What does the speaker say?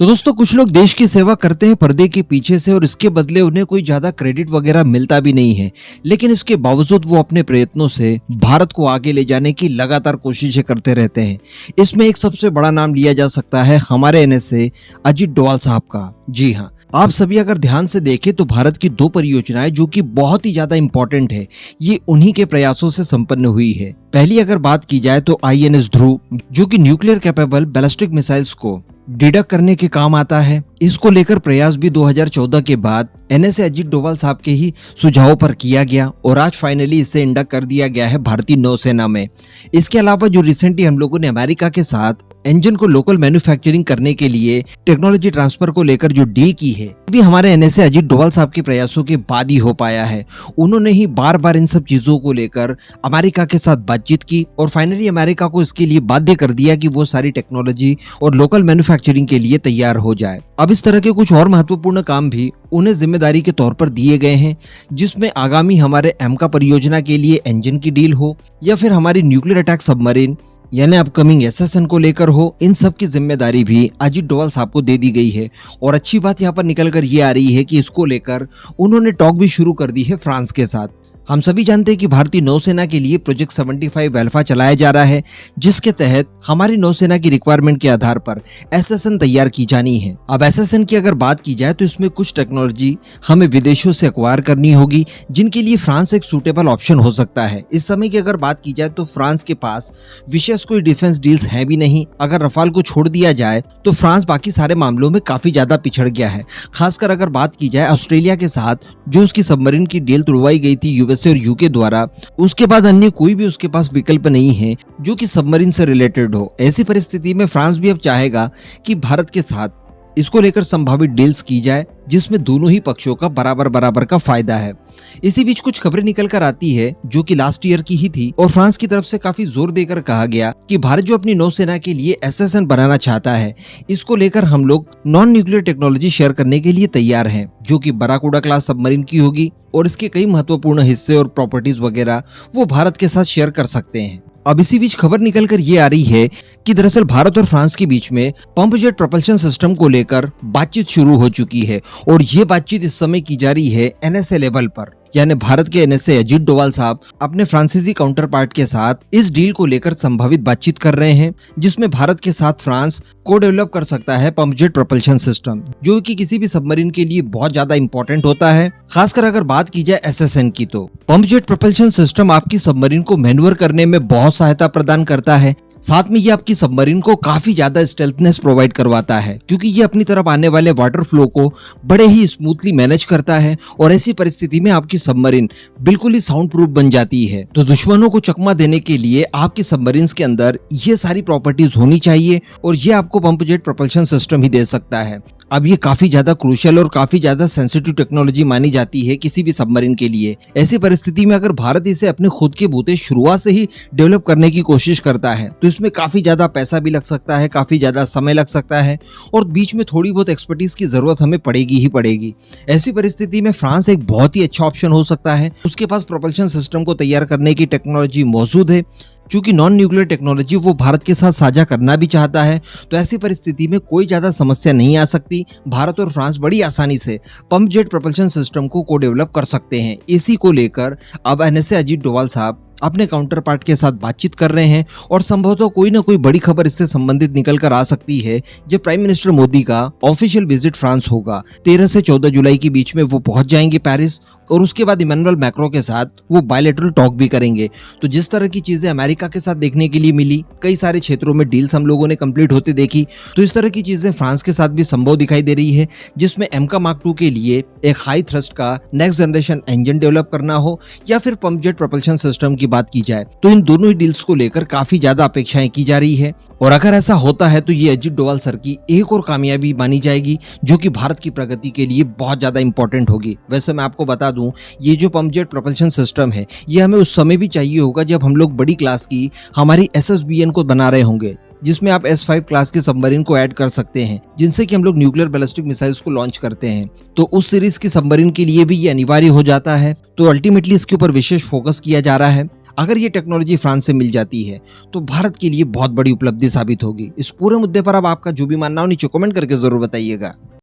तो दोस्तों कुछ लोग देश की सेवा करते हैं पर्दे के पीछे से और इसके बदले उन्हें कोई ज्यादा क्रेडिट वगैरह मिलता भी नहीं है, लेकिन इसके बावजूद वो अपने प्रयत्नों से भारत को आगे ले जाने की लगातार कोशिशें करते रहते हैं। इसमें एक सबसे बड़ा नाम लिया जा सकता है हमारे एनएसए अजीत डोवाल साहब का। जी हाँ, आप सभी अगर ध्यान से देखें तो भारत की दो परियोजनाएं जो कि बहुत ही ज्यादा इंपॉर्टेंट है, ये उन्हीं के प्रयासों से संपन्न हुई है। पहली अगर बात की जाए तो आईएनएस ध्रुव, जो कि न्यूक्लियर कैपेबल बैलिस्टिक मिसाइल्स को डिडक्ट करने के काम आता है। इसको लेकर प्रयास भी 2014 के बाद एनएसए अजीत डोवाल साहब के ही सुझावों पर किया गया और आज फाइनली इसे इंडक्ट कर दिया गया है भारतीय नौसेना में। इसके अलावा जो रिसेंटली हम लोगों ने अमेरिका के साथ इंजन को लोकल मैन्युफैक्चरिंग करने के लिए टेक्नोलॉजी ट्रांसफर को लेकर जो डील की है, भी हमारे एनएसए अजीत डोवाल साहब के प्रयासों के बाद ही हो पाया है। उन्होंने ही बार बार इन सब चीजों को लेकर अमेरिका के साथ बातचीत की और फाइनली अमेरिका को इसके लिए बाध्य कर दिया कि वो सारी टेक्नोलॉजी और लोकल मैन्युफैक्चरिंग के लिए तैयार हो जाए। अब इस तरह के कुछ और महत्वपूर्ण काम भी उन्हें जिम्मेदारी के तौर पर दिए गए हैं, जिसमें आगामी हमारे एमका परियोजना के लिए इंजन की डील हो या फिर हमारी न्यूक्लियर अटैक सबमरीन यानी अपकमिंग एसएसएन को लेकर हो, इन सब की जिम्मेदारी भी अजीत डोवाल साहब को दे दी गई है। और अच्छी बात यहाँ पर निकल कर ये आ रही है कि इसको लेकर उन्होंने टॉक भी शुरू कर दी है फ्रांस के साथ। हम सभी जानते हैं कि भारतीय नौसेना के लिए प्रोजेक्ट 75 अल्फा चलाया जा रहा है, जिसके तहत हमारी नौसेना की रिक्वायरमेंट के आधार पर एसएसएन तैयार की जानी है। अब एसएसएन की अगर बात की जाए तो इसमें कुछ टेक्नोलॉजी हमें विदेशों से एक्वायर करनी होगी, जिनके लिए फ्रांस एक सूटेबल ऑप्शन हो सकता है। इस समय की अगर बात की जाए तो फ्रांस के पास विशेष कोई डिफेंस डील्स है भी नहीं। अगर रफाल को छोड़ दिया जाए तो फ्रांस बाकी सारे मामलों में काफी ज्यादा पिछड़ गया है। खासकर अगर बात की जाए ऑस्ट्रेलिया के साथ जो उसकी सबमरीन की डील तुड़वाई गई थी यूएसए और यूके द्वारा, उसके बाद अन्य कोई भी उसके पास विकल्प नहीं है जो कि सबमरीन से रिलेटेड हो। ऐसी परिस्थिति में फ्रांस भी अब चाहेगा कि भारत के साथ इसको लेकर संभावित डील्स की जाए, जिसमें दोनों ही पक्षों का बराबर बराबर का फायदा है। इसी बीच कुछ खबरें निकल कर आती है जो कि लास्ट ईयर की ही थी और फ्रांस की तरफ से काफी जोर देकर कहा गया कि भारत जो अपनी नौसेना के लिए एसएसएन बनाना चाहता है, इसको लेकर हम लोग नॉन न्यूक्लियर टेक्नोलॉजी शेयर करने के लिए तैयार हैं, जो कि बराकुडा क्लास सबमरीन की होगी और इसके कई महत्वपूर्ण हिस्से और प्रॉपर्टीज वगैरह वो भारत के साथ शेयर कर सकते हैं। अब इसी बीच खबर निकल कर ये आ रही है कि दरअसल भारत और फ्रांस के बीच में पंप जेट प्रोपल्शन सिस्टम को लेकर बातचीत शुरू हो चुकी है और ये बातचीत इस समय की जा रही है एनएसए लेवल पर। यानी भारत के एनएसए अजीत डोवाल साहब अपने फ्रांसीसी काउंटर पार्ट के साथ इस डील को लेकर संभावित बातचीत कर रहे हैं, जिसमें भारत के साथ फ्रांस को डेवलप कर सकता है पंप जेट प्रोपल्शन सिस्टम, जो कि किसी भी सबमरीन के लिए बहुत ज्यादा इंपॉर्टेंट होता है। खासकर अगर बात की जाए एसएसएन की तो पंप जेट प्रोपल्शन सिस्टम आपकी सबमरीन को मैन्यूवर करने में बहुत सहायता प्रदान करता है। साथ में ये आपकी सबमरीन को काफी ज्यादा स्टेल्थनेस प्रोवाइड करवाता है, क्योंकि ये अपनी तरफ आने वाले वाटर फ्लो को बड़े ही स्मूथली मैनेज करता है और ऐसी परिस्थिति में आपकी सबमरीन बिल्कुल ही साउंड प्रूफ बन जाती है। तो दुश्मनों को चकमा देने के लिए आपकी सबमरीन्स के अंदर ये सारी प्रॉपर्टीज होनी चाहिए और ये आपको पंप जेट प्रोपल्शन सिस्टम ही दे सकता है। अब ये काफी ज्यादा क्रूशियल और काफी ज्यादा सेंसिटिव टेक्नोलॉजी मानी जाती है किसी भी सबमरीन के लिए। ऐसी परिस्थिति में अगर भारत इसे अपने खुद के बूते शुरुआत से ही डेवलप करने की कोशिश करता है तो इसमें काफी ज्यादा पैसा भी लग सकता है, काफी ज्यादा समय लग सकता है और बीच में थोड़ी बहुत एक्सपर्टीज की जरूरत हमें पड़ेगी ही पड़ेगी। ऐसी परिस्थिति में फ्रांस एक बहुत ही अच्छा ऑप्शन हो सकता है। उसके पास प्रोपल्शन सिस्टम को तैयार करने की टेक्नोलॉजी मौजूद है, चूंकि नॉन न्यूक्लियर टेक्नोलॉजी वो भारत के साथ साझा करना भी चाहता है। तो ऐसी परिस्थिति में कोई ज्यादा समस्या नहीं आ सकती। भारत और फ्रांस बड़ी आसानी से पंप जेट प्रोपल्शन सिस्टम को डेवलप कर सकते हैं। इसी को लेकर अब एनएसए अजीत डोवाल साहब अपने काउंटर पार्ट के साथ बातचीत कर रहे हैं और संभवतः कोई ना कोई बड़ी खबर इससे संबंधित निकल कर आ सकती है जब प्राइम मिनिस्टर मोदी का ऑफिशियल विजिट फ्रांस होगा। 13 से 14 जुलाई के बीच में वो पहुंच जाएंगे पेरिस और उसके बाद इमैनुअल मैक्रो के साथ वो बायलैटरल टॉक भी करेंगे। तो जिस तरह की चीजें अमेरिका के साथ देखने के लिए मिली, कई सारे क्षेत्रों में डील्स हम लोगों ने कंप्लीट होते देखी, तो इस तरह की चीजें फ्रांस के साथ भी संभव दिखाई दे रही है, जिसमें एमका मार्क 2 के लिए एक हाई थ्रस्ट का नेक्स्ट जनरेशन इंजन डेवलप करना हो या फिर पंप जेट प्रोपल्शन सिस्टम की बात की जाए, तो इन दोनों ही डील्स को लेकर काफी ज्यादा अपेक्षाएं की जा रही है। और अगर ऐसा होता है तो ये अजीत डोवाल सर की एक और कामयाबी मानी जाएगी, जो कि भारत की प्रगति के लिए बहुत ज्यादा इंपॉर्टेंट होगी। वैसे मैं आपको बता दूं, ये जो पंप जेट प्रोपल्शन सिस्टम है, ये हमें उस समय भी चाहिए होगा जब हम लोग बड़ी क्लास की हमारी एसएसबीएन को बना रहे होंगे, जिसमें आप S5 क्लास के सबमरीन को ऐड कर सकते हैं, जिनसे कि हम लोग न्यूक्लियर बैलिस्टिक मिसाइल्स को लॉन्च करते हैं। तो उस सीरीज की सबमरीन के लिए भी ये अनिवार्य हो जाता है। तो अल्टीमेटली इसके ऊपर विशेष फोकस किया जा रहा है। अगर ये टेक्नोलॉजी फ्रांस से मिल जाती है तो भारत के लिए बहुत बड़ी उपलब्धि साबित होगी। इस पूरे मुद्दे पर अब आपका जो भी मानना हो नीचे कमेंट करके जरूर बताइएगा।